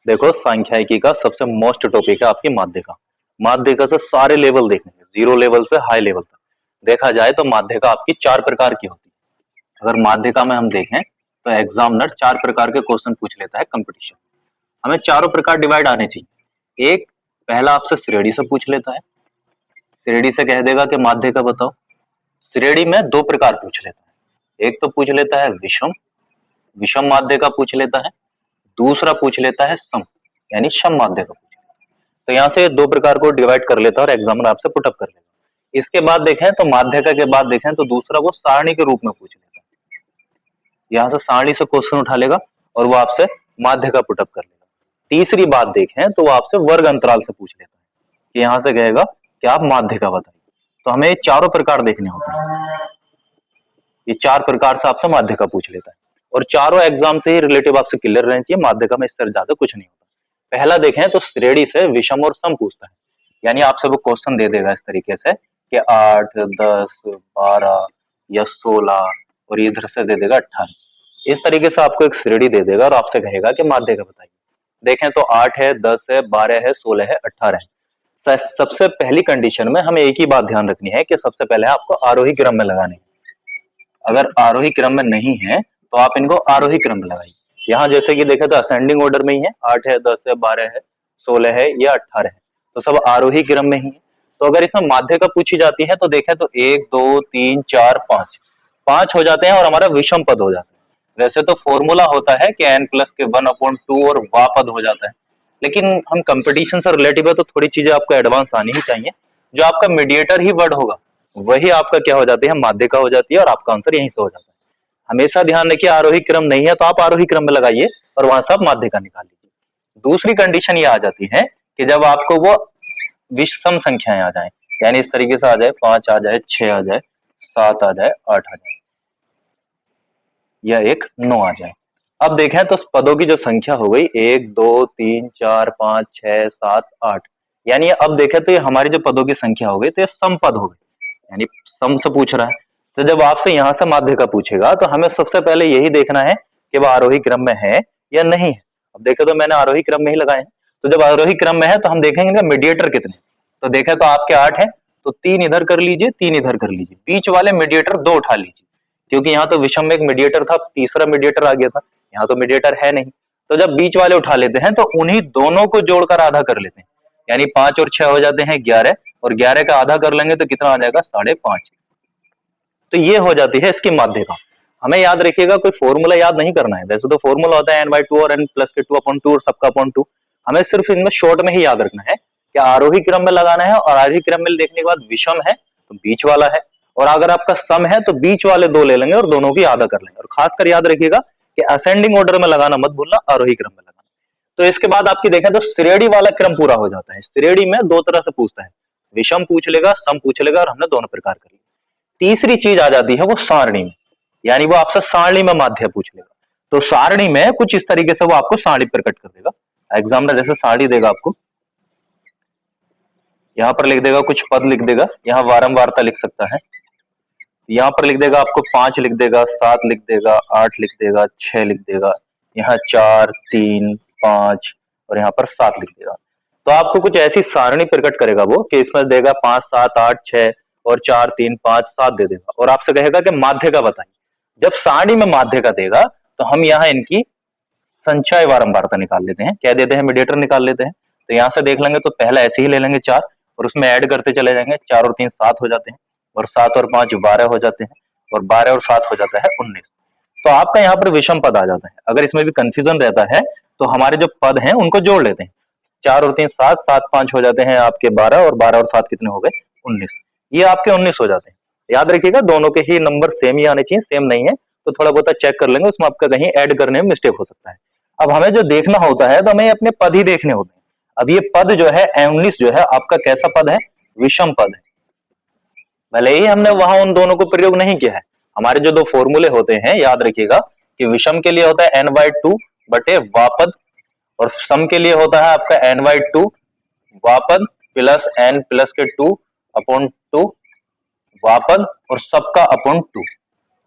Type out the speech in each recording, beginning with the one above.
देखो सांख्यिकी का सबसे मोस्ट टॉपिक है आपकी माध्यिका। माध्यिका से सारे लेवल देखने हैं, जीरो लेवल से हाई लेवल तक। देखा जाए तो माध्यिका आपकी चार प्रकार की होती है। अगर माध्यिका में हम देखें तो एग्जामिनर चार प्रकार के क्वेश्चन पूछ लेता है कंपटीशन। हमें चारों प्रकार डिवाइड आने चाहिए। एक, पहला आपसे श्रेणी से पूछ लेता है। श्रेणी से कह देगा कि माध्यिका बताओ। श्रेणी में दो प्रकार पूछ लेता है। एक तो पूछ लेता है विषम, विषम माध्यिका पूछ लेता है। दूसरा पूछ लेता है सम, यानी सम माध्यिका। तो यहाँ से दो प्रकार को डिवाइड कर लेता है और एग्जामिनर आपसे पुटअप कर लेगा। इसके बाद देखें तो माध्यिका के बाद देखें तो दूसरा वो सारणी के रूप में पूछ लेगा। यहाँ से सारणी से क्वेश्चन उठा लेगा और वो आपसे माध्यिका पुटअप कर लेगा। तीसरी बात देखें तो वो आपसे वर्ग अंतराल से पूछ लेता है कि यहाँ से कहेगा कि आप माध्यिका बताइए। तो हमें ये चारों प्रकार देखने होते हैं। ये चार प्रकार से आपसे माध्यिका पूछ लेता है और चारों एग्जाम से ही रिलेटिव आपसे क्लियर रहना चाहिए। माध्यिका में इससे ज्यादा कुछ नहीं होता। पहला देखें तो श्रेणी से विषम और सम पूछता है, यानी आपसे वो क्वेश्चन दे देगा इस तरीके से कि 8, 10, 12 या 16 और इधर से दे देगा 18। इस तरीके से आपको एक श्रेणी दे देगा और आपसे कहेगा कि माध्यिका बताइए। देखें तो 8 है, 10 है, 12 है, 16 है, 18 है। सबसे पहली कंडीशन में हमें एक ही बात ध्यान रखनी है कि सबसे पहले आपको आरोही क्रम में लगाने हैं। अगर आरोही क्रम में नहीं है तो आप इनको आरोही क्रम में लगाइए। यहाँ जैसे कि देखे तो असेंडिंग ऑर्डर में ही है, 8 है, 10 है, 12 है, 16 है या 18 है, तो सब आरोही क्रम में ही है। तो अगर इसमें माध्यिका पूछी जाती है तो देखें तो 1, 2, 3, 4, 5 5 हो जाते हैं और हमारा विषम पद हो जाता है। वैसे तो फॉर्मूला होता है कि n प्लस के 1/2 और वा पद हो जाता है, लेकिन हम कंपटीशन से रिलेटिव है तो थोड़ी चीजें आपको एडवांस आनी ही चाहिए। जो आपका मीडिएटर ही वर्ड होगा वही आपका क्या हो जाती है, माध्यिका हो जाती है और आपका आंसर यहीं से हो जाता है। हमेशा ध्यान रखिए आरोही क्रम नहीं है तो आप आरोही क्रम में लगाइए और वहां से आप माध्यिका निकाल लीजिए। दूसरी कंडीशन ये आ जाती है कि जब आपको वो विषम संख्याएं आ जाए, यानी इस तरीके से आ जाए, 5 आ जाए, 6 आ जाए, 7 आ जाए, 8 आ जाए या एक 9 आ जाए। अब देखें तो पदों की जो संख्या हो गई 1, 2, 3, 4, 5, 6, 7, 8, यानी अब देखें तो ये हमारी जो पदों की संख्या हो गई तो ये सम पद हो गई, यानी सम से पूछ रहा है। तो जब आपसे यहाँ से माध्यिका पूछेगा तो हमें सबसे पहले यही देखना है कि वो आरोही क्रम में है या नहीं है। अब देखे तो मैंने आरोही क्रम में ही लगाए हैं। तो जब आरोही क्रम में है तो हम देखेंगे कि मीडिएटर कितने। तो देखें तो आपके 8 है तो 3 इधर कर लीजिए, 3 इधर कर लीजिए, बीच वाले मीडिएटर 2 उठा लीजिए, क्योंकि यहाँ तो विषम में एक मीडिएटर था, तीसरा मीडिएटर आ गया था, यहाँ तो मीडिएटर है नहीं। तो जब बीच वाले उठा लेते हैं तो उन्हीं दोनों को जोड़कर आधा कर लेते हैं, यानी 5 और 6 हो जाते हैं 11, और 11 का आधा कर लेंगे तो कितना आ जाएगा, 5.5। तो ये हो जाती है इसकी माध्यिका। हमें याद रखिएगा कोई फॉर्मूला याद नहीं करना है। वैसे तो फॉर्मूला होता है n/2 और n प्लस के 2/2 और सबका अपॉन 2। हमें सिर्फ इनमें शॉर्ट में ही याद रखना है कि आरोही क्रम में लगाना है और आरोही क्रम में देखने के बाद विषम है तो बीच वाला है, और अगर आपका सम है तो बीच वाले दो ले लेंगे और दोनों की आधा कर लेंगे। और खासकर याद रखिएगा कि असेंडिंग ऑर्डर में लगाना मत भूलना, आरोही क्रम में लगाना। तो इसके बाद आपकी देखें तो श्रेणी वाला क्रम पूरा हो जाता है। श्रेणी में दो तरह से पूछता है, विषम पूछ लेगा, सम पूछ लेगा, और हमने दोनों प्रकार कर लिया। तीसरी चीज आ जाती है वो सारणी में, यानी वो आपसे सारणी में माध्य पूछ लेगा। तो सारणी में कुछ इस तरीके से वो आपको सारणी प्रकट कर देगा। एग्जामिनर जैसे सारणी देगा आपको, यहाँ पर लिख देगा, कुछ पद लिख देगा, यहाँ वारंवारता लिख सकता है, यहाँ पर लिख देगा आपको 5 लिख देगा, 7 लिख देगा, 8 लिख देगा, 6 लिख देगा, यहाँ 4, 3, 5 और यहाँ पर 7 लिख देगा। तो आपको कुछ ऐसी सारणी प्रकट करेगा वो कि इसमें देगा 5, 7, 8, 6 और 4, 3, 5, 7 दे देगा और आपसे कहेगा कि माध्यिका बताइए। जब सारणी में माध्यिका देगा तो हम यहाँ इनकी संचय वारंवारता निकाल लेते हैं, क्या देते हैं, मीडिएटर निकाल लेते हैं। तो यहाँ से देख लेंगे तो पहला ऐसे ही ले लेंगे 4 और उसमें ऐड करते चले जाएंगे, 4 और 3 7 हो जाते हैं, और 7 और 5 12 हो जाते हैं, और 12 और 7 हो जाता है 19। तो आपका यहाँ पर विषम पद आ जाता है। अगर इसमें भी कंफ्यूजन रहता है तो हमारे जो पद हैं उनको जोड़ लेते हैं, 4 और 3 7, 7 5 हो जाते हैं आपके 12, और 12 और 7 कितने हो गए, 19। ये आपके 19 हो जाते हैं। याद रखिएगा दोनों के ही नंबर सेम ही आने चाहिए, सेम नहीं है तो थोड़ा बहुत चेक कर लेंगे, उसमें आपका कहीं ऐड करने में मिस्टेक हो सकता है। अब हमें जो देखना होता है तो हमें अपने पद ही देखने होते हैं। अब ये पद जो है 19 जो है आपका कैसा पद है, विषम पद है। भले ही हमने वहां उन दोनों को प्रयोग नहीं किया है, हमारे जो दो फॉर्मूले होते हैं याद रखिएगा कि विषम के लिए होता है n/2 बटे वापद, और सम के लिए होता है आपका n/2 वापद प्लस n प्लस के 2/2 वापद और सबका अपॉन 2।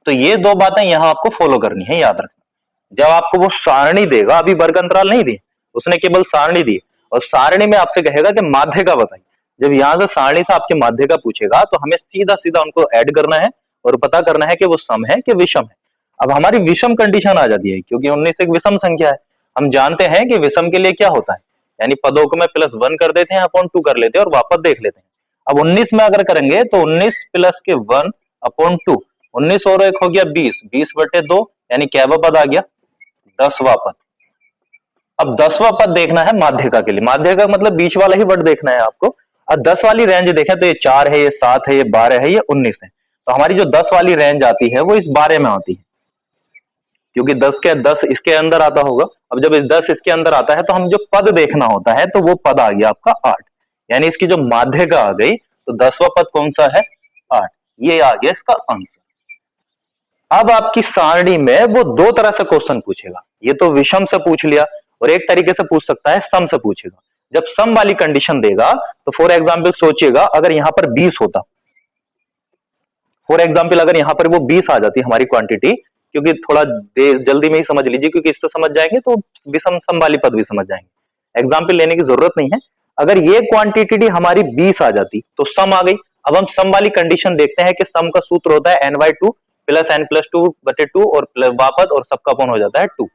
तो ये दो बातें यहाँ आपको फॉलो करनी है, याद रखना। जब आपको वो सारणी देगा, अभी वर्ग अंतराल नहीं दी, उसने केवल सारणी दी और सारणी में आपसे कहेगा कि माध्यिका बताइए। जब यहाँ से सारणी से आपके माध्यिका पूछेगा तो हमें सीधा सीधा उनको ऐड करना है और पता करना है कि वो सम है कि विषम है। अब हमारी विषम कंडीशन आ जाती है क्योंकि 19 एक विषम संख्या है। हम जानते हैं कि विषम के लिए क्या होता है, यानी पदों को में +1 कर देते हैं, अपॉन 2 कर लेते हैं और वापस देख लेते हैं। अब 19 में अगर करेंगे तो 19 प्लस के 1 अपॉन 2, 19 और 1 हो गया 20, 20/2 यानी कैवा पद आ गया 10वां पद। अब 10वां पद देखना है माध्यिका के लिए, माध्यिका मतलब बीच वाला ही वर्ड देखना है आपको। अब 10 वाली रेंज देखें तो ये 4 है, ये 7 है, ये 12 है, ये 19 है। तो हमारी जो 10 वाली रेंज आती है वो इस 12 में आती है क्योंकि 10 इसके अंदर आता होगा। अब जब 10 इसके अंदर आता है तो हम जो पद देखना होता है तो वो पद आ गया आपका 8, यानी इसकी जो माध्यिका आ गई तो 10वां पद कौन सा है 8, ये आ गया इसका आंसर। अब आपकी सारणी में वो दो तरह से क्वेश्चन पूछेगा, ये तो विषम से पूछ लिया और एक तरीके से पूछ सकता है सम से पूछेगा। जब सम वाली कंडीशन देगा तो फॉर एग्जाम्पल सोचिएगा अगर यहां पर 20 होता, फॉर एग्जाम्पल अगर यहां पर वो 20 आ जाती हमारी क्वांटिटी, क्योंकि थोड़ा जल्दी में ही समझ लीजिए क्योंकि इससे समझ जाएंगे तो विषम सम वाली पद भी समझ जाएंगे, एग्जाम्पल लेने की जरूरत नहीं है। अगर ये क्वांटिटी हमारी 20 आ जाती तो सम आ गई। अब हम सम वाली कंडीशन देखते हैं कि सम का सूत्र होता है n/2 + n+2/2 और वापस और सबका अपॉन हो जाता है 2।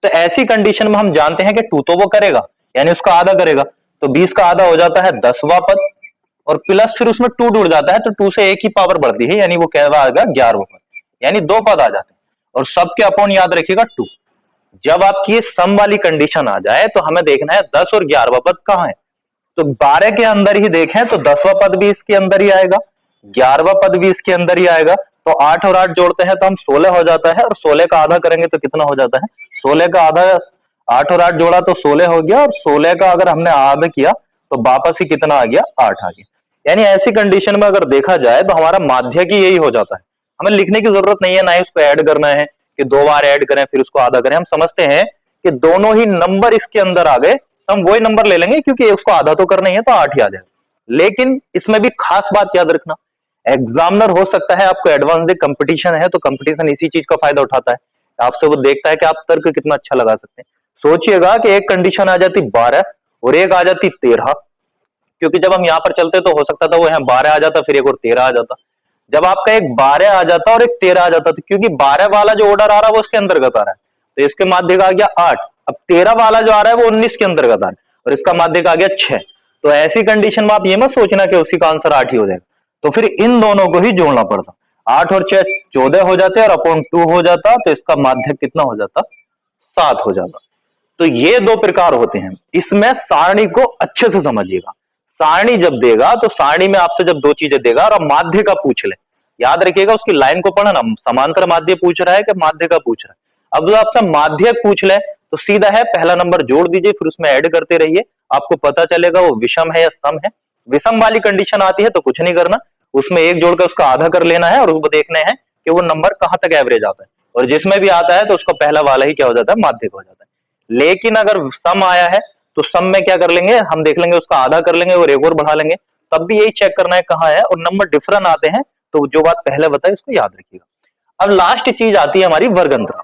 तो ऐसी कंडीशन में हम जानते हैं कि 2 तो वो करेगा यानी उसका आधा करेगा, तो 20 का आधा हो जाता है 10वां पद और प्लस फिर उसमें 2 जुड़ जाता है तो 2 से एक ही पावर बढ़ती है यानी वो क्या आ गया 11वां पद, यानी 2 पद आ जाते हैं और सबके अपॉन याद रखिएगा 2। जब आपकी ये सम वाली कंडीशन आ जाए तो हमें देखना है 10 और 11वां पद कहां है। तो 12 के अंदर ही देखें तो 10वां पद भी इसके अंदर ही आएगा, 11वां पद भी इसके अंदर ही आएगा। तो 8 और 8 जोड़ते हैं तो हम 16 हो जाता है और 16 का आधा करेंगे तो कितना हो जाता है 16 का आधा, 8 और 8 जोड़ा तो 16 हो गया और 16 का अगर हमने आधा किया तो वापस ही कितना आ गया 8 आ गया। यानी ऐसी कंडीशन में अगर देखा जाए तो हमारा माध्यक ही यही हो जाता है, हमें लिखने की जरूरत नहीं है, ना ही उसको ऐड करना है कि 2 बार ऐड करें फिर उसको आधा करें। हम समझते हैं कि दोनों ही नंबर इसके अंदर आ गए, हम वही नंबर ले लेंगे क्योंकि उसको आधा तो करना ही है तो 8 ही आ जाएगा। लेकिन इसमें भी खास बात याद रखना, एग्जामिनर हो सकता है आपको एडवांस दे, कंपटीशन है तो कंपटीशन इसी चीज का फायदा उठाता है, आपसे वो देखता है कि आप तर्क कितना अच्छा लगा सकते हैं। सोचिएगा कि एक कंडीशन आ जाती 12 और एक आ जाती 13, क्योंकि जब हम यहाँ पर चलते तो हो सकता था वो यहाँ 12 आ जाता फिर एक और 13 आ जाता। जब आपका एक 12 आ जाता और एक 13 आ जाता तो क्योंकि 12 वाला जो ऑर्डर आ रहा है वो उसके अंतर्गत आ रहा है तो इसके माध्यक आ गया 8, अब 13 वाला जो आ रहा है वो 19 के अंतर्गत आ रहा है और इसका माध्यक आ गया 6। तो ऐसी कंडीशन में आप ये मत सोचना कि उसी का आंसर 8 ही हो जाएगा, तो फिर इन दोनों को ही जोड़ना पड़ता, 8 और 6 14 हो जाते और अपॉन 2 हो जाता तो इसका माध्यक कितना हो जाता 7 हो जाता। तो ये दो प्रकार होते हैं, इसमें सारणी को अच्छे से समझिएगा। सारणी जब देगा तो सारणी में आपसे जब दो चीजें देगा और आप माध्य का पूछ ले, याद रखिएगा उसकी लाइन को पढ़ना, समांतर माध्य पूछ रहा है कि माध्य का पूछ रहा है। अब जो आपसे माध्य पूछ ले तो सीधा है पहला नंबर जोड़ दीजिए फिर उसमें ऐड करते रहिए, आपको पता चलेगा वो विषम है या सम है। विषम वाली कंडीशन आती है तो कुछ नहीं करना, उसमें एक जोड़कर उसका आधा कर लेना है और उसको देखना है कि वो नंबर कहां तक एवरेज आता है और जिसमें भी आता है तो उसका पहला वाला ही क्या हो जाता है माध्यक हो जाता है। लेकिन अगर सम आया है तो सम में क्या कर लेंगे, हम देख लेंगे उसका आधा कर लेंगे और एक और बढ़ा लेंगे, तब भी यही चेक करना है कहां है और नंबर डिफरेंट आते हैं तो जो बात पहले बताई इसको याद रखिएगा। अब लास्ट चीज आती है हमारी वर्ग अंतराल।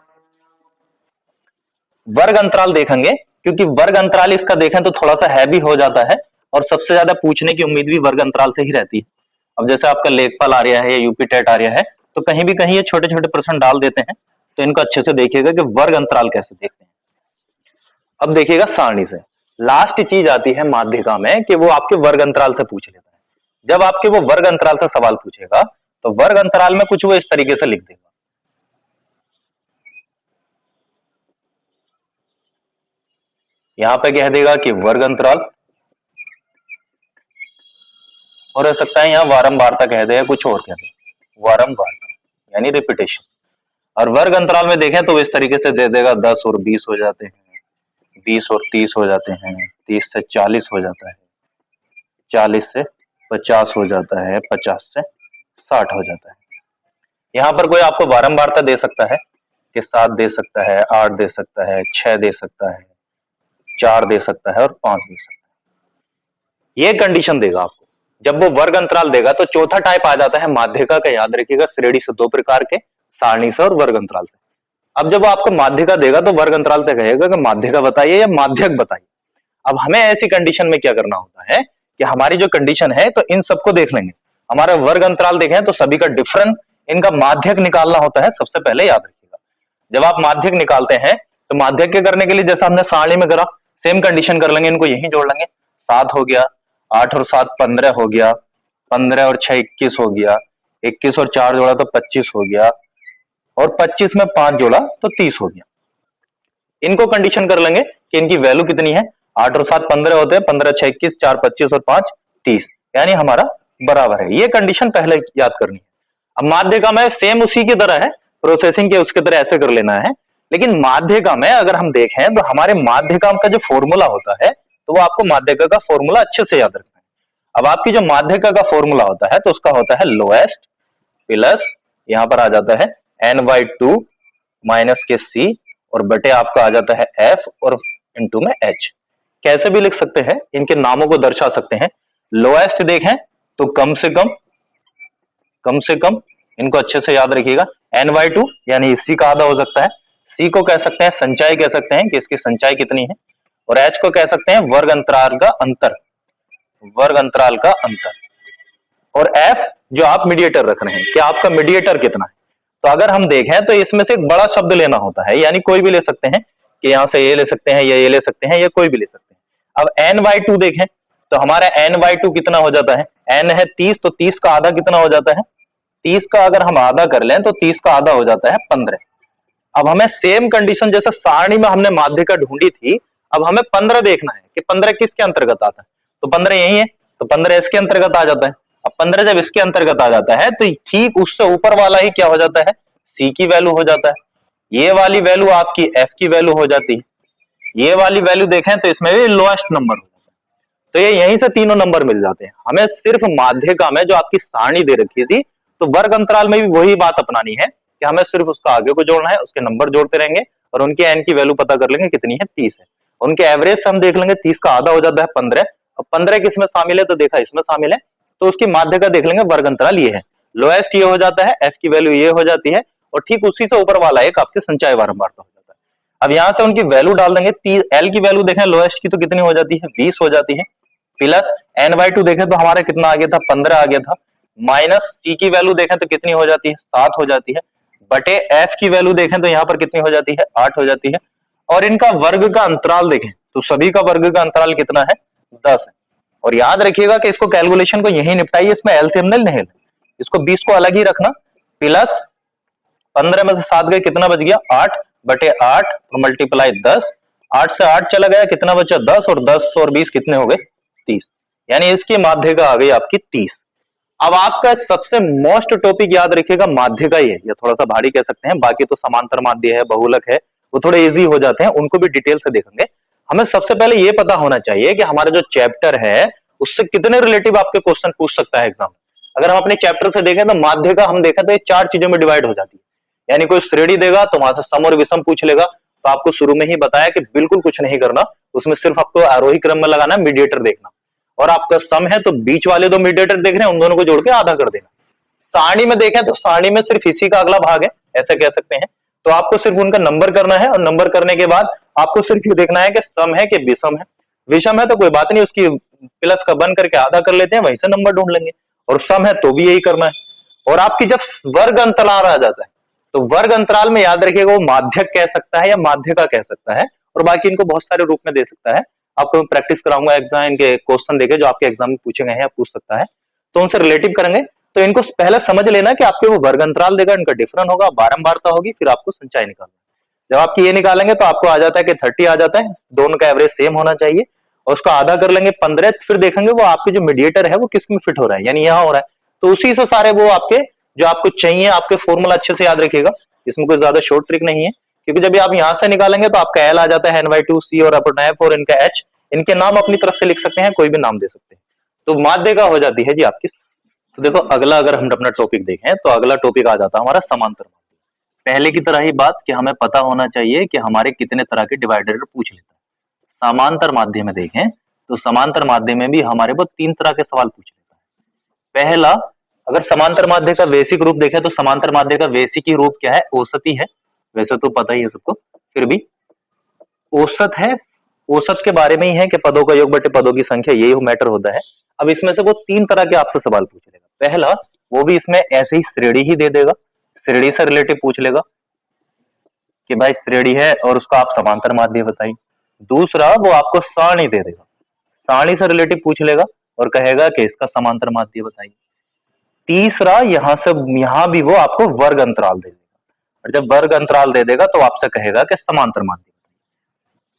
वर्ग अंतराल देखेंगे क्योंकि वर्ग अंतराल इसका देखें तो थोड़ा सा हैवी हो जाता है और सबसे ज्यादा पूछने की उम्मीद भी वर्ग अंतराल से ही रहती है। अब जैसे आपका लेखपाल आ रहा है या यूपी टेट आ रहा है तो कहीं भी कहीं ये छोटे छोटे प्रश्न डाल देते हैं, तो इनको अच्छे से देखिएगा कि वर्ग अंतराल कैसे देखते हैं। अब देखिएगा सारणी से लास्ट चीज आती है माध्यिका में कि वो आपके वर्ग अंतराल से पूछ लेता है। जब आपके वो वर्ग अंतराल से सवाल पूछेगा तो वर्ग अंतराल में कुछ वो इस तरीके से लिख देगा, यहां पे कह देगा कि वर्ग अंतराल और हो सकता है यहां वारंवारता कह दे या कुछ और कह दे, वारंवारता यानी रिपीटेशन। और वर्ग अंतराल में देखें तो इस तरीके से दे देगा 10 और 20 हो जाते हैं, 20 और 30 हो जाते हैं, 30 से 40 हो जाता है, 40 से 50 हो जाता है, 50 से 60 हो जाता है। यहाँ पर कोई आपको बारंबारता दे सकता है कि 7 दे सकता है, 8 दे सकता है, 6 दे सकता है, 4 दे सकता है और 5 दे सकता है। ये कंडीशन देगा आपको। जब वो वर्ग अंतराल देगा तो चौथा टाइप आ जाता है माध्यिका का, याद रखिएगा श्रेणी से दो प्रकार के, सारणी से और वर्ग अंतराल से। अब जब वो आपको माध्यिका देगा तो वर्ग अंतराल से कहेगा कि माध्यिका बताइए या माध्यक बताइए। अब हमें ऐसी कंडीशन में क्या करना होता है कि हमारी जो कंडीशन है तो इन सबको देख लेंगे, हमारा वर्ग अंतराल देखें तो सभी का डिफरेंस, इनका माध्यक निकालना होता है सबसे पहले, याद रखिएगा। जब आप माध्यक निकालते हैं तो माध्यक करने के लिए जैसा हमने सारणी में करा सेम कंडीशन कर लेंगे, इनको यही जोड़ लेंगे। 7 हो गया, 8 और 7 15 हो गया, 15 और 6 21 हो गया, 21 और 4 जोड़ा तो 25 हो गया, और 25 में 5 जोड़ा तो 30 हो गया। इनको कंडीशन कर लेंगे कि इनकी वैल्यू कितनी है, 8 और 7 15 होते हैं, 15 6 21, 4 25 और 5 30, यानी हमारा बराबर है। ये कंडीशन पहले याद करनी है। अब माध्यिका में सेम उसी की तरह है, प्रोसेसिंग के उसके तरह ऐसे कर लेना है, लेकिन माध्यिका में अगर हम देखें तो हमारे माध्यिका का जो फॉर्मूला होता है तो वो आपको माध्यिका का फॉर्मूला अच्छे से याद रखना है। अब आपकी जो माध्यिका का फॉर्मूला होता है तो उसका होता है लोएस्ट प्लस, यहां पर आ जाता है n/2 माइनस के c और बटे आपका आ जाता है f और इंटू में h। कैसे भी लिख सकते हैं, इनके नामों को दर्शा सकते हैं। लोएस्ट देखें तो कम से कम, इनको अच्छे से याद रखिएगा, n/2 यानी इसी का आधा हो सकता है, c को कह सकते हैं संचाई, कह सकते हैं कि इसकी संचाई कितनी है, और h को कह सकते हैं वर्ग अंतराल का अंतर, और f जो आप मीडिएटर रख रहे हैं कि आपका मीडिएटर कितना है। तो अगर हम देखें तो इसमें से एक बड़ा शब्द लेना होता है, यानी कोई भी ले सकते हैं कि यहां से ये ले सकते हैं या ये ले सकते हैं या कोई भी ले सकते हैं। अब n/2 देखें तो हमारा n/2 कितना हो जाता है, n है 30, तो 30 का आधा कितना हो जाता है, 30 का अगर हम आधा कर लें तो 30 का आधा हो जाता है 15। अब हमें सेम कंडीशन जैसे सारणी में हमने माध्यिका ढूंढी थी, अब हमें 15 देखना है कि 15 किसके अंतर्गत आता है, तो 15 यही है, तो 15 इसके अंतर्गत आ जाता है। अब 15 जब इसके अंतर्गत आ जाता है तो ठीक उससे ऊपर वाला ही क्या हो जाता है, सी की वैल्यू हो जाता है। ये वाली वैल्यू आपकी एफ की वैल्यू हो जाती है, ये वाली वैल्यू देखें तो इसमें भी लोएस्ट नंबर हो जाता है। तो ये यहीं से तीनों नंबर मिल जाते हैं। हमें सिर्फ माध्यिका में जो आपकी सारणी दे रखी थी तो वर्ग अंतराल में भी वही बात अपनानी है कि हमें सिर्फ उसका आगे को जोड़ना है, उसके नंबर जोड़ते रहेंगे और उनके एन की वैल्यू पता कर लेंगे कितनी है, 30 है। उनके एवरेज से हम देख लेंगे 30 का आधा हो जाता है 15। अब 15 किसमें शामिल है, तो देखा इसमें शामिल है, तो उसकी माध्यिका देख लेंगे, वर्ग अंतराल ये है, लोएस्ट ये हो जाता है, एफ की वैल्यू ये हो जाती है, और ठीक उसी से ऊपर वाला एक आपके संचय बारंबारता हो जाता है। अब यहां से उनकी वैल्यू डाल देंगे, एल की वैल्यू देखें लोएस्ट की तो कितनी हो जाती है, 20 हो जाती है, प्लस n/2 देखें तो हमारा कितना आ गया था, 15 आ गया था, माइनस सी की वैल्यू देखें तो कितनी हो जाती है, 7 हो जाती है, बटे एफ की वैल्यू देखें तो यहाँ पर कितनी हो जाती है, 8 हो जाती है, और इनका वर्ग का अंतराल देखें तो सभी का वर्ग का अंतराल कितना है, 10 है। और याद रखिएगा कि इसको कैलकुलेशन को यही निपटाइए, इसमें एलसीएम नहीं है, इसको 20 को अलग ही रखना, प्लस 15 में से 7 गए कितना बच गया, 8 बटे 8 और मल्टीप्लाई 10, 8 से 8 चला गया कितना बचा, 10, और 10 और 20 कितने हो गए, 30, यानी इसकी माध्यिका आ गई आपकी 30। अब आपका सबसे मोस्ट टॉपिक याद रखिएगा माध्यिका ही है, या थोड़ा सा भारी कह सकते हैं, बाकी तो समांतर माध्य है, बहुलक है, वो थोड़े इजी हो जाते हैं, उनको भी डिटेल से देखेंगे। हमें सबसे पहले ये पता होना चाहिए कि हमारा जो चैप्टर है उससे कितने रिलेटिव आपके क्वेश्चन पूछ सकता है एग्जाम। अगर हम अपने चैप्टर से देखें तो माध्यिका हम देखें तो ये 4 चीजों में डिवाइड हो जाती है, यानी कोई श्रेणी देगा तो वहां से सम और विषम पूछ लेगा, तो आपको शुरू में ही बताया कि बिल्कुल कुछ नहीं करना, उसमें सिर्फ आपको आरोही क्रम में लगाना, मीडिएटर देखना, और आपका सम है तो बीच वाले 2 मीडिएटर देख रहे हैं, उन दोनों को जोड़ के आधा कर देना। सारणी में देखें तो सारणी में सिर्फ इसी का अगला भाग है, ऐसा कह सकते हैं, तो आपको सिर्फ उनका नंबर करना है, और नंबर करने के बाद आपको सिर्फ ये देखना है कि सम है कि विषम है। विषम है तो कोई बात नहीं, उसकी प्लस का बन करके आधा कर लेते हैं, वहीं से नंबर ढूंढ लेंगे, और सम है तो भी यही करना है। और आपकी जब वर्ग अंतराल आ जाता है तो वर्ग अंतराल में याद रखिएगा वो माध्यक कह सकता है या माध्यिका कह सकता है, और बाकी इनको बहुत सारे रूप में दे सकता है। आपको मैं प्रैक्टिस कराऊंगा एग्जाम, इनके क्वेश्चन देके जो आपके एग्जाम में पूछे गए हैं, आप पूछ सकता है, तो उनसे रिलेटिव करेंगे। तो इनको पहले समझ लेना कि आपके वो वर्ग अंतराल देगा, इनका डिफरेंट होगा, बारंबारता होगी, फिर आपको संचय निकालना। जब आपकी ये निकालेंगे तो आपको आ जाता है कि 30 आ जाता है, दोनों का एवरेज सेम होना चाहिए, और उसका आधा कर लेंगे 15, फिर देखेंगे वो आपके जो मीडिएटर है वो किस में फिट हो रहा है, यानी यहाँ हो रहा है, तो उसी से सारे वो आपके जो आपको चाहिए आपके फॉर्मूला अच्छे से याद रखिएगा, इसमें कोई ज्यादा शॉर्ट ट्रिक नहीं है, क्योंकि जब आप यहाँ से निकालेंगे तो आपका एल आ जाता है n/2, सी और अपना एफ, और इनका एच, इनके नाम अपनी तरफ से लिख सकते हैं, कोई भी नाम दे सकते हैं, तो माध्यिका हो जाती है जी आपकी। तो देखो अगला अगर हम अपना टॉपिक देखें तो अगला टॉपिक आ जाता है हमारा समांतर माध्यम। पहले की तरह ही बात कि हमें पता होना चाहिए कि हमारे कितने तरह के डिवाइडर पूछ लेता है। समांतर माध्यम में देखें तो समांतर माध्यम में भी हमारे को 3 तरह के सवाल पूछ लेता है। पहला, अगर समांतर माध्य का बेसिक रूप देखें तो समांतर माध्य का बेसिक ही रूप क्या है, औसती है, वैसे तो पता ही है सबको, फिर भी औसत है, औसत के बारे में ही है कि पदों का योग बटे पदों की संख्या, यही मैटर होता है। अब इसमें से वो 3 तरह के आपसे सवाल पूछ लेगा। पहला, वो भी इसमें ऐसे ही श्रेणी ही दे देगा, श्रेणी से रिलेटिव पूछ लेगा कि भाई श्रेणी है और उसका आप समांतर माध्य बताइए। दूसरा, वो आपको सारणी दे देगा, सारणी से रिलेटिव पूछ लेगा और कहेगा कि इसका समांतर माध्य बताइए। तीसरा, यहां भी वो आपको वर्ग अंतराल दे देगा, और जब वर्ग अंतराल दे देगा तो आपसे कहेगा कि समांतर माध्य।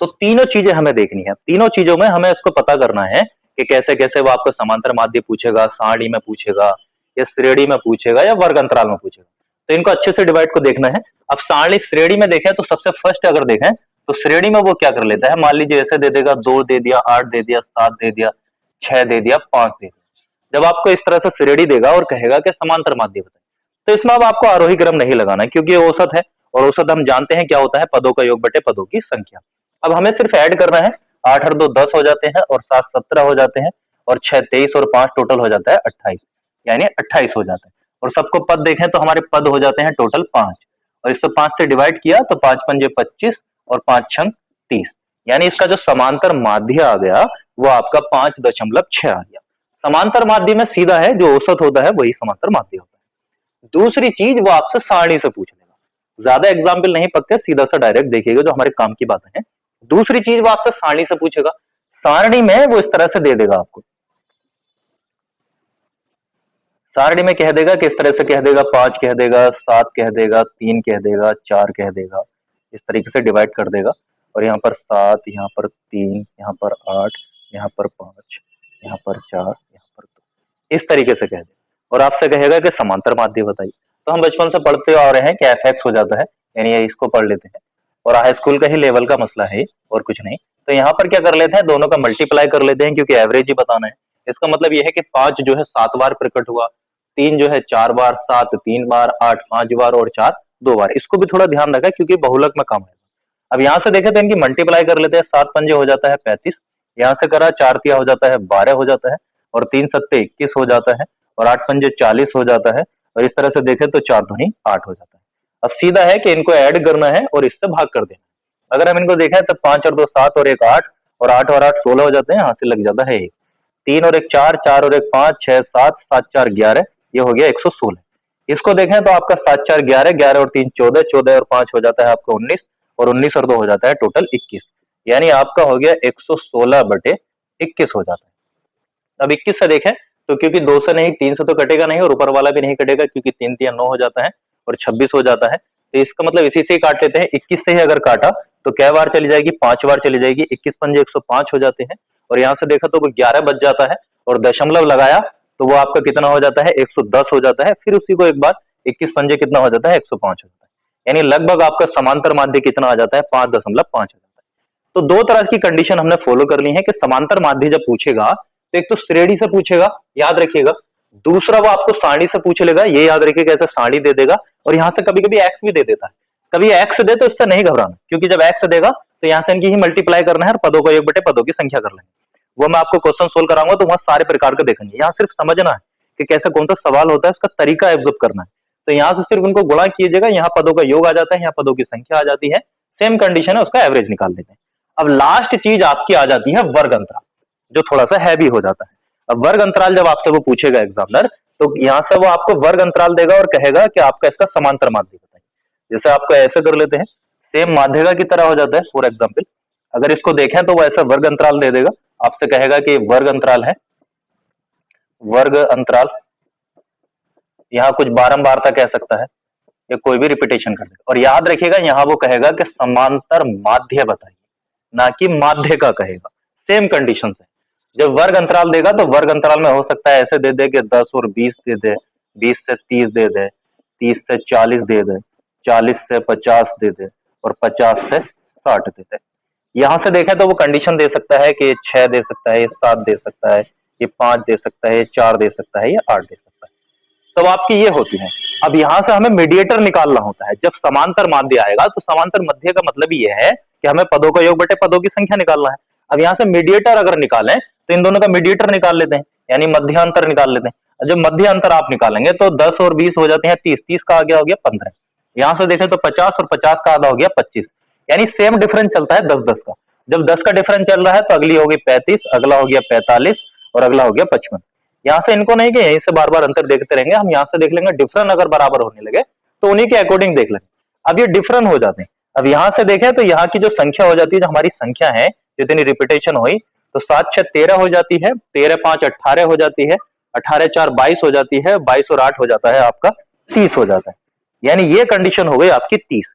तो तीनों चीजें हमें देखनी है, तीनों चीजों में हमें इसको पता करना है कि कैसे कैसे वो आपको समांतर माध्य पूछेगा, सारणी में पूछेगा, या श्रेणी में पूछेगा, या वर्ग अंतराल में पूछेगा। तो इनको अच्छे से डिवाइड को देखना है। अब सारणी श्रेणी में देखें तो सबसे फर्स्ट अगर देखें तो श्रेणी में वो क्या कर लेता है, मान लीजिए ऐसे दे देगा, 2 दे दिया, 8 दे दिया, 7 दे दिया, 6 दे दिया, 5 दे दिया। जब आपको इस तरह से श्रेणी देगा और कहेगा कि समांतर माध्य बताए, तो इसमें अब आपको आरोही क्रम नहीं लगाना है, क्योंकि ये औसत है, और औसत हम जानते हैं क्या होता है, पदों का योग बटे पदों की संख्या। अब हमें सिर्फ ऐड करना है, 8 और 2 10 हो जाते हैं, और 7 17 हो जाते हैं, और 6 23, और 5 टोटल हो जाता है 28, यानी 28 हो जाता है। और सबको पद देखें तो हमारे पद हो जाते हैं टोटल 5, और इसको 5 से डिवाइड किया तो 5 पंजे 25 और 5 छंग 30, यानी इसका जो समांतर माध्य आ गया वो आपका 5.6 आ गया। समांतर माध्य में सीधा है, जो औसत होता है वही समांतर माध्य होता है। दूसरी चीज, वो आपसे सारणी से पूछ लेगा, ज्यादा एग्जाम्पल नहीं पकते, सीधा सा डायरेक्ट देखिएगा जो हमारे काम की बातें हैं। दूसरी चीज, वो आपसे सारणी से पूछेगा, सारणी में वो इस तरह से दे देगा आपको, सारणी में कह देगा, किस तरह से कह देगा, 5 कह देगा, 7 कह देगा, 3 कह देगा, 4 कह देगा, इस तरीके से डिवाइड कर देगा। और यहाँ पर 7, यहाँ पर 3, यहाँ पर 8, यहाँ पर 5, यहाँ पर 4, यहाँ पर 2, इस तरीके से कह देगा, और आपसे कहेगा कि समांतर माध्य बताइए। तो हम बचपन से पढ़ते आ रहे हैं कि एफ एक्स हो जाता है, यानी इसको पढ़ लेते हैं, और हाई स्कूल का ही लेवल का मसला है और कुछ नहीं। तो यहाँ पर क्या कर लेते हैं, दोनों का मल्टीप्लाई कर लेते हैं, क्योंकि एवरेज ही बताना है। इसका मतलब यह है कि 5 जो है 7 बार प्रकट हुआ, 3 जो है 4 बार, 7 3 बार, 8 5 बार, और 4 2 बार। इसको भी थोड़ा ध्यान रखा, क्योंकि बहुलक में काम है। अब यहाँ से देखें तो इनकी मल्टीप्लाई कर लेते हैं, 7 पंजे हो जाता है 35, यहाँ से करा 4 तिया हो जाता है 12 हो जाता है, और 3 सत्ते 21 हो जाता है, और 8 पंजे 40 हो जाता है, और इस तरह से देखें तो 4 दूनी 8 हो जाता है। अब सीधा है कि इनको ऐड करना है और इससे भाग कर देना है। अगर हम इनको देखें तो 5 और 2 7, और 1 8, और 8 और 8 16 हो जाते हैं, यहाँ से लग जाता है 1, 3 और 1 4, 4 और 1 5, 6 7, 7 4 11, ये हो गया 116। इसको देखें तो आपका 7 4 11, 11 और 3 14, 14 और 5 हो जाता है आपका 19, और 19 और 2 हो जाता है टोटल 21, यानी आपका हो गया 116 बटे 21 हो जाता है। अब 21 से देखें तो, क्योंकि 2 से नहीं 3 से तो कटेगा नहीं, और ऊपर वाला भी नहीं कटेगा, क्योंकि 3 3 9 हो जाता है, और 26 हो जाता है। तो इसका मतलब इसी से ही काट लेते हैं। 21 से ही अगर काटा तो क्या बार चली जाएगी, 5 बार चली जाएगी, 21 पंजे 105 हो जाते हैं, और यहाँ से देखा तो वो 11 बच जाता है, और दशमलव लगाया तो वो आपका कितना हो जाता है, 110 हो जाता है। फिर उसी को एक बार 21 पंजे कितना हो जाता है, 105 हो जाता है, यानी लगभग आपका समांतर माध्य कितना आ जाता है, 5.5 हो जाता है। तो दो तरह की कंडीशन हमने फॉलो कर ली है कि समांतर माध्य जब पूछेगा तो एक तो श्रेणी से पूछेगा, याद रखिएगा, दूसरा वो आपको सारणी से पूछ लेगा, ये याद रखिएगा, ऐसा सारणी दे देगा, और यहाँ से कभी कभी एक्स भी दे देता है। कभी एक्स दे तो इससे नहीं घबराना, क्योंकि जब एक्स देगा तो यहाँ से इनकी ही मल्टीप्लाई करना है, और पदों का योग बटे पदों की संख्या कर लेंगे। वो मैं आपको क्वेश्चन सोल्व कराऊंगा तो वहां सारे प्रकार के देखेंगे। यहाँ सिर्फ समझना है कि कैसे कौन सा सवाल होता है, उसका तरीका एब्जॉर्ब करना है। तो यहाँ से सिर्फ उनको गुणा कीजिएगा, यहाँ पदों का योग आ जाता है, यहाँ पदों की संख्या आ जाती है, सेम कंडीशन है, उसका एवरेज निकाल देते हैं। अब लास्ट चीज आपकी आ जाती है वर्ग अंतराल, जो थोड़ा सा हैवी हो जाता है। अब वर्ग अंतराल जब आपसे वो पूछेगा एग्जामिनर, तो यहाँ से वो आपको वर्ग अंतराल देगा और कहेगा कि आपका इसका समांतर माध्य बताइए। जैसे आपको ऐसे कर लेते हैं, सेम माध्यिका की तरह हो जाता है। फॉर एग्जाम्पल अगर इसको देखें तो वो ऐसा वर्ग अंतराल दे देगा, आपसे कहेगा कि वर्ग अंतराल है, वर्ग अंतराल, यहाँ कुछ बारंबारता कह सकता है, या कोई भी रिपीटेशन कर देगा। और याद रखिएगा, यहाँ वो कहेगा कि समांतर माध्य बताइए, ना कि माध्य का कहेगा। सेम कंडीशन से जब वर्ग अंतराल देगा तो वर्ग अंतराल में हो सकता है ऐसे दे दे कि 10 और 20 दे दे, 20 से 30 दे दे, 30 से 40 दे दे, 40 से 50 दे दे, और 50 से 60 दे दे। यहाँ से देखें तो वो कंडीशन दे सकता है कि ये 6 दे सकता है, ये 7 दे सकता है, ये 5 दे सकता है, ये 4 दे सकता है, ये 8 दे सकता है। तब आपकी ये होती है। अब यहाँ से हमें मीडिएटर निकालना होता है। जब समांतर माध्य आएगा तो समांतर मध्य का मतलब ये है कि हमें पदों का योग बटे पदों की संख्या निकालना है। अब यहाँ से मीडिएटर अगर निकालें तो इन दोनों का मीडिएटर निकाल लेते हैं, यानी मध्यांतर निकाल लेते हैं। जब मध्य अंतर आप निकालेंगे तो 10 और 20 हो जाते हैं 30, 30 का आगे हो गया 15, यहाँ से देखें तो 50 और 50 का आधा हो गया 25, यानी सेम डिफरेंस चलता है 10 10 का। जब 10 का डिफरेंस चल रहा है तो अगली होगी 35, अगला हो गया 45 और अगला हो गया 55। यहाँ से इनको नहीं कि यहीं से बार बार अंतर देखते रहेंगे, हम यहाँ से देख लेंगे डिफरेंट अगर बराबर होने लगे तो उन्हीं के अकॉर्डिंग देख लेंगे। अब ये डिफरेंट हो जाते हैं। अब यहाँ से देखें तो यहाँ की जो संख्या हो जाती है, जो हमारी संख्या है जितनी रिपीटेशन हुई, तो 7 6 13 हो जाती है, 13 5 18 हो जाती है, 18 4 22 हो जाती है, 22 और 8 हो जाता है आपका 30 हो जाता है। यानी ये कंडीशन हो गई आपकी 30।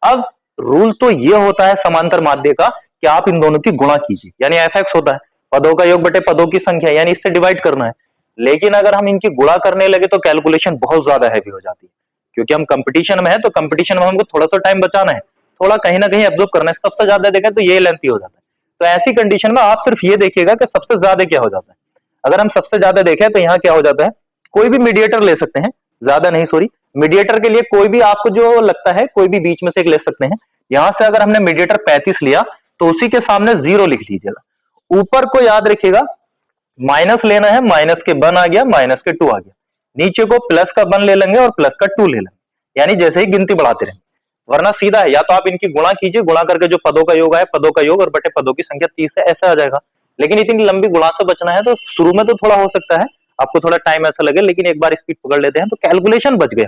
अब रूल तो ये होता है समांतर माध्य का कि आप इन दोनों की गुणा कीजिए, यानी एफ एक्स होता है पदों का योग बटे पदों की संख्या, यानी इससे डिवाइड करना है। लेकिन अगर हम इनकी गुणा करने लगे तो कैलकुलेशन बहुत ज्यादा हैवी हो जाती है, क्योंकि हम कंपटीशन में है, तो कंपटीशन में हमको थोड़ा सा टाइम बचाना है, थोड़ा कहीं ना कहीं ऑब्जर्व करना है। सबसे ज्यादा देखें तो ये लेंथी हो जाता है। तो ऐसी कंडीशन में आप सिर्फ ये देखिएगा कि सबसे ज्यादा क्या हो जाता है। अगर हम सबसे ज्यादा देखें तो यहाँ क्या हो जाता है, कोई भी मीडिएटर ले सकते हैं, ज्यादा नहीं सॉरी, मीडिएटर के लिए कोई भी आपको जो लगता है कोई भी बीच में से एक ले सकते हैं। यहां से अगर हमने मीडिएटर 35 लिया तो उसी के सामने 0 लिख लीजिएगा। ऊपर को याद रखिएगा माइनस लेना है, माइनस के 1 आ गया, माइनस के 2 आ गया। नीचे को प्लस का 1 ले लेंगे और प्लस का 2 ले लेंगे, यानी जैसे ही गिनती बढ़ाते रहेंगे। वरना सीधा है, या तो आप इनकी गुणा कीजिए, गुणा करके जो पदों का योग आए, पदों का योग और बटे पदों की संख्या 30 है, ऐसा आ जाएगा। लेकिन इतनी लंबी गुणा से बचना है तो शुरू में तो थोड़ा हो सकता है आपको थोड़ा टाइम ऐसा लगे, लेकिन एक बार स्पीड पकड़ लेते हैं तो कैलकुलेशन बच गए।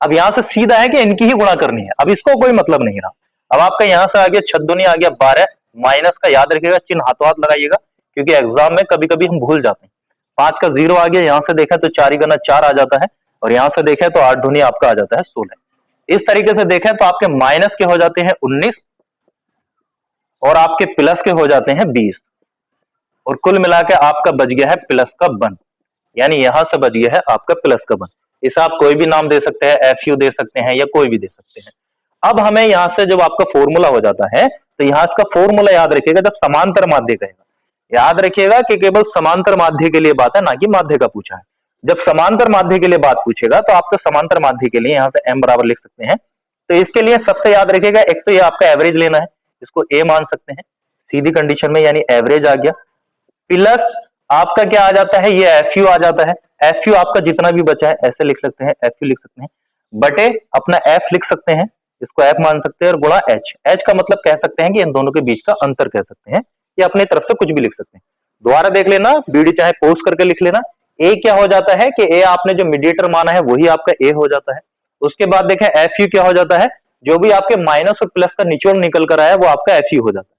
अब यहाँ से सीधा है कि इनकी ही गुणा करनी है, अब इसको कोई मतलब नहीं रहा। अब आपका यहाँ से आ गया 6 दूनी आ गया 12, माइनस का याद रखिएगा, चिन्ह हाथों हाथ लगाइएगा, क्योंकि एग्जाम में कभी कभी हम भूल जाते हैं। 5 का 0 आ गया, यहाँ से देखा तो 4 गुना 4 आ जाता है, और यहाँ से देखें तो 8 दूनी आपका आ जाता है 16। इस तरीके से देखें तो आपके माइनस के हो जाते हैं 19 और आपके प्लस के हो जाते हैं 20, और कुल मिला के आपका बच गया है प्लस का 1, यानी यहां से बच गया है आपका प्लस का 1। इसे आप कोई भी नाम दे सकते हैं, एफ यू दे सकते हैं या कोई भी दे सकते हैं। अब हमें यहां से जब आपका फॉर्मूला हो जाता है तो यहां इसका फॉर्मूला याद रखिएगा, जब समांतर माध्य कहेगा, याद रखिएगा कि केवल समांतर माध्य के लिए बात है, ना कि माध्य का पूछा है। जब समांतर माध्य के लिए बात पूछेगा तो आपको समांतर माध्य के लिए यहां से m बराबर लिख सकते हैं। तो इसके लिए सबसे याद रखिएगा, एक तो ये आपका एवरेज लेना है, इसको a मान सकते हैं सीधी कंडीशन में, यानी एवरेज आ गया, प्लस आपका क्या आ जाता है, ये एफ यू आ जाता है। एफ यू आपका जितना भी बचा है ऐसे लिख सकते हैं, एफ यू लिख सकते हैं, बटे अपना एफ लिख सकते हैं, इसको एफ मान सकते हैं, और गुणा एच। एच का मतलब कह सकते हैं कि इन दोनों के बीच का अंतर कह सकते हैं, या अपनी तरफ से कुछ भी लिख सकते हैं। दोबारा देख लेना, वीडियो चाहे पॉज करके लिख लेना। ए क्या हो जाता है कि ए आपने जो मीडिएटर माना है वही आपका ए हो जाता है। उसके बाद देखें एफ यू क्या हो जाता है, जो भी आपके माइनस और प्लस का निचोड़ निकल कर आया वो आपका एफ यू हो जाता है।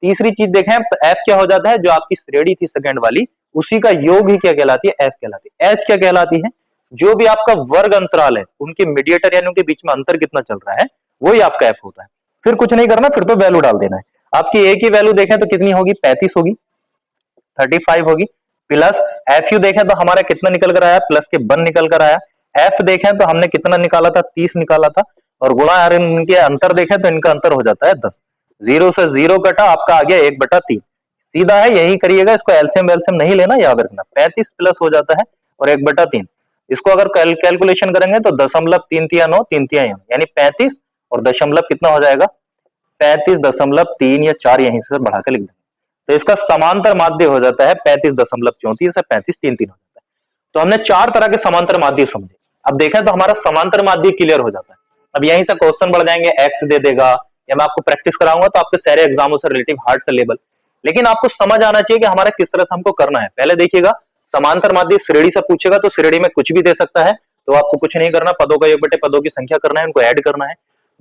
तीसरी चीज देखें तो एफ क्या हो जाता है, जो आपकी श्रेणी थी सेकंड वाली, उसी का योग ही क्या कहलाती है, एफ कहलाती है। एच क्या कहलाती है, जो भी आपका वर्ग अंतराल है उनके मीडिएटर यानी उनके बीच में अंतर कितना चल रहा है वही आपका एफ होता है। फिर कुछ नहीं करना, फिर तो वैल्यू डाल देना है। आपकी ए की वैल्यू देखें तो कितनी होगी, 35 होगी, 35 होगी, प्लस एफ यू देखें तो हमारा कितना निकल कर आया, प्लस के 1 निकल कर आया। एफ देखें तो हमने कितना निकाला था, 30 निकाला था, और गुणा इनके अंतर देखें तो इनका अंतर हो जाता है 10। 0 से 0 कटा, आपका आ गया 1/3। सीधा है, यही करिएगा, इसको एलसीएम वेलसीएम नहीं लेना, याद रखना। 35 प्लस हो जाता है और 1/3, इसको अगर कैलकुलेशन करेंगे तो 0.339 3 यानी 35 और दशमलव कितना हो जाएगा, 35.3 या 4 यहीं से बढ़ा के लिख देंगे, तो इसका समांतर माध्य हो जाता है 35.34 से 35.33 हो जाता है। तो हमने 4 तरह के समांतर माध्य समझे। अब देखें तो हमारा समांतर माध्य क्लियर हो जाता है। अब यहीं से क्वेश्चन बढ़ जाएंगे, एक्स दे देगा, या मैं आपको प्रैक्टिस कराऊंगा तो आपके सारे एग्जामों से रिलेटिव हार्ड से लेवल। लेकिन आपको समझ आना चाहिए कि हमारा किस तरह से हमको करना है। पहले देखिएगा, समांतर माध्य श्रेणी से पूछेगा तो श्रेणी में कुछ भी दे सकता है, तो आपको कुछ नहीं करना, पदों का योग बटे पदों की संख्या करना है, उनको ऐड करना है।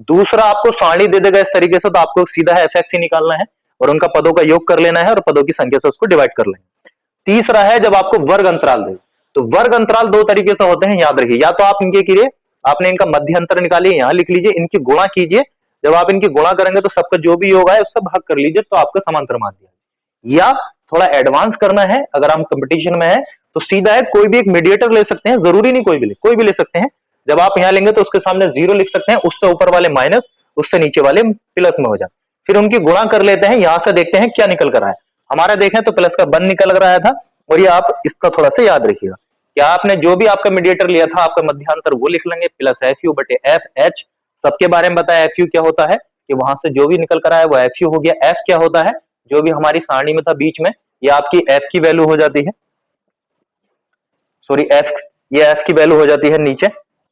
दूसरा आपको सारणी दे देगा इस तरीके से, तो आपको सीधा एफ एक्स ही निकालना है और उनका पदों का योग कर लेना है और पदों की संख्या से उसको डिवाइड कर लेना है। तीसरा है जब आपको वर्ग अंतराल दे, तो वर्ग अंतराल 2 तरीके से होते हैं, याद रखिए। या तो आप इनके कीजिए, आपने इनका मध्य अंतर निकालिए, यहां लिख लीजिए, इनकी गुणा कीजिए, जब आप इनकी गुणा करेंगे तो सबका जो भी योग है उससे भाग कर लीजिए, तो आपका समांतर माध्य है। या थोड़ा एडवांस करना है, अगर हम कंपटीशन में है तो सीधा है, कोई भी एक मीडिएटर ले सकते हैं, जरूरी नहीं कोई भी ले सकते हैं। जब आप यहां लेंगे तो उसके सामने 0 लिख सकते हैं, उससे ऊपर वाले माइनस, उससे नीचे वाले प्लस में हो जाए, फिर उनकी गुणा कर लेते हैं। यहां से देखते हैं क्या निकल कर आया, हमारा देखें तो प्लस का 1 निकल कर आया था। और ये आप इसका थोड़ा सा याद रखिएगा, क्या आपने जो भी आपका मीडिएटर लिया था आपका मध्यांतर वो लिख लेंगे, प्लस एफ यू बटे एफ एच। सबके बारे में बताया एफ यू क्या होता है, कि वहां से जो भी निकल कर आया वो एफ यू हो गया। एफ क्या होता है, जो भी हमारी सारणी में था बीच में, ये आपकी एफ की वैल्यू हो जाती है, सॉरी एफ, ये एफ की वैल्यू हो जाती है नीचे।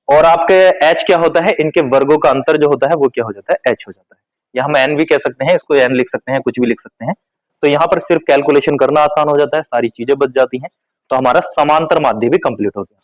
और आपके एच क्या होता है, इनके वर्गों का अंतर जो होता है वो क्या हो जाता है, एच हो जाता है। या हम एन भी कह सकते हैं, इसको एन लिख सकते हैं, कुछ भी लिख सकते हैं। तो यहाँ पर सिर्फ कैलकुलेशन करना आसान हो जाता है, सारी चीजें बच जाती हैं। तो हमारा समांतर माध्य भी कंप्लीट हो गया।